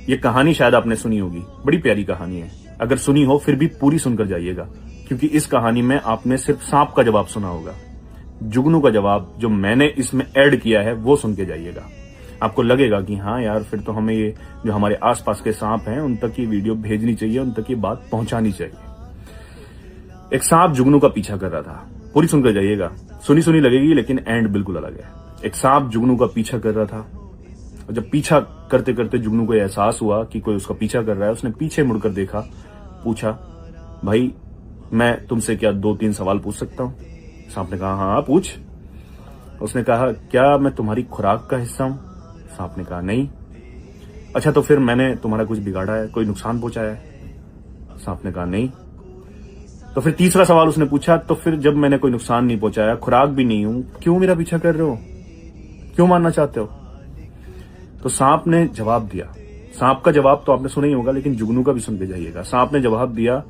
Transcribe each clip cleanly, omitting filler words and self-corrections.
ये कहानी शायद आपने सुनी होगी, बड़ी प्यारी कहानी है। अगर सुनी हो फिर भी पूरी सुनकर जाइएगा, क्योंकि इस कहानी में आपने सिर्फ सांप का जवाब सुना होगा। जुगनू का जवाब जो मैंने इसमें ऐड किया है वो सुन के जाइएगा। आपको लगेगा कि हाँ यार, फिर तो हमें ये जो हमारे आसपास के सांप हैं उन तक ये वीडियो भेजनी चाहिए, उन तक ये बात पहुंचानी चाहिए। एक सांप जुगनू का पीछा कर रहा था। पूरी सुनकर जाइएगा, सुनी सुनी लगेगी लेकिन एंड बिल्कुल अलग है। एक सांप जुगनू का पीछा कर रहा था, और जब पीछा करते करते जुगनू को एहसास हुआ कि कोई उसका पीछा कर रहा है, उसने पीछे मुड़कर देखा, पूछा, भाई मैं तुमसे क्या 2-3 सवाल पूछ सकता हूं? सांप ने कहा, हाँ पूछ। उसने कहा, क्या मैं तुम्हारी खुराक का हिस्सा हूं? सांप ने कहा, नहीं। अच्छा, तो फिर मैंने तुम्हारा कुछ बिगाड़ा है, कोई नुकसान पहुंचाया है? सांप ने कहा, नहीं। तो फिर तीसरा सवाल उसने पूछा, तो फिर जब मैंने कोई नुकसान नहीं पहुंचाया, खुराक भी नहीं हूं, क्यों मेरा पीछा कर रहे हो? क्यों मानना चाहते हो? तो सांप ने जवाब दिया। सांप का जवाब तो आपने सुना ही होगा, लेकिन जुगनू का भी सुन के जाइएगा। सांप ने जवाब दिया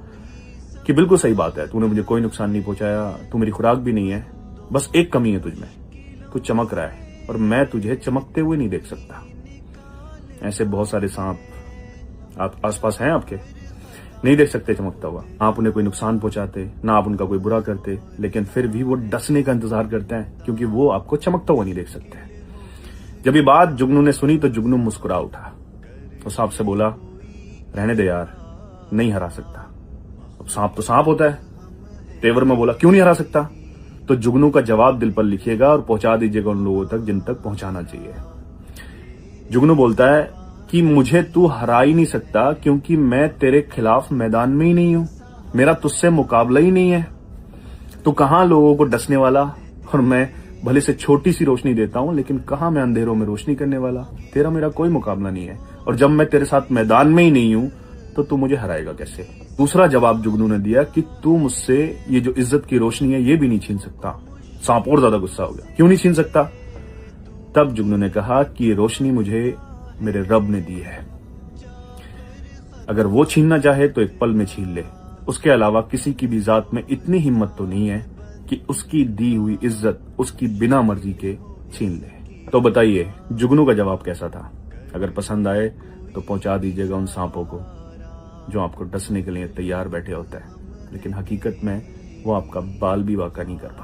कि बिल्कुल सही बात है, तूने मुझे कोई नुकसान नहीं पहुंचाया, तू मेरी खुराक भी नहीं है, बस एक कमी है तुझमें, तू चमक रहा है और मैं तुझे चमकते हुए नहीं देख सकता। ऐसे बहुत सारे सांप आप आसपास हैं, आपके नहीं देख सकते चमकता हुआ। आप उन्हें कोई नुकसान पहुंचाते ना, आप उनका कोई बुरा करते, लेकिन फिर भी वो डसने का इंतजार करते हैं, क्योंकि वो आपको चमकता हुआ नहीं देख सकते। जब ये बात जुगनू ने सुनी तो जुगनू मुस्कुरा उठा। तो सांप से बोला, रहने दे यार, नहीं हरा सकता। अब सांप तो सांप होता है। तेवर में बोला, क्यों नहीं हरा सकता? तो जुगनू का जवाब दिल पर लिखिएगा और पहुंचा दीजिएगा उन लोगों तक जिन तक पहुंचाना चाहिए। जुगनू बोलता है कि मुझे तू हरा ही नहीं सकता, क्योंकि मैं तेरे खिलाफ मैदान में ही नहीं हूं, मेरा तुझसे मुकाबला ही नहीं है। तू कहां लोगों को डसने वाला, और मैं भले से छोटी सी रोशनी देता हूं, लेकिन कहां मैं अंधेरों में रोशनी करने वाला। तेरा मेरा कोई मुकाबला नहीं है, और जब मैं तेरे साथ मैदान में ही नहीं हूं तो तू मुझे हराएगा कैसे? दूसरा जवाब जुगनू ने दिया कि तू मुझसे ये जो इज्जत की रोशनी है ये भी नहीं छीन सकता। सांप और ज्यादा गुस्सा हो गया, क्यों नहीं छीन सकता? तब जुगनू ने कहा कि ये रोशनी मुझे मेरे रब ने दी है, अगर वो छीनना चाहे तो एक पल में छीन ले। उसके अलावा किसी की भी जात में इतनी हिम्मत तो नहीं है कि उसकी दी हुई इज्जत उसकी बिना मर्जी के छीन ले। तो बताइए जुगनू का जवाब कैसा था? अगर पसंद आए तो पहुंचा दीजिएगा उन सांपों को जो आपको डसने के लिए तैयार बैठे होता है, लेकिन हकीकत में वो आपका बाल भी वाका नहीं कर पाते।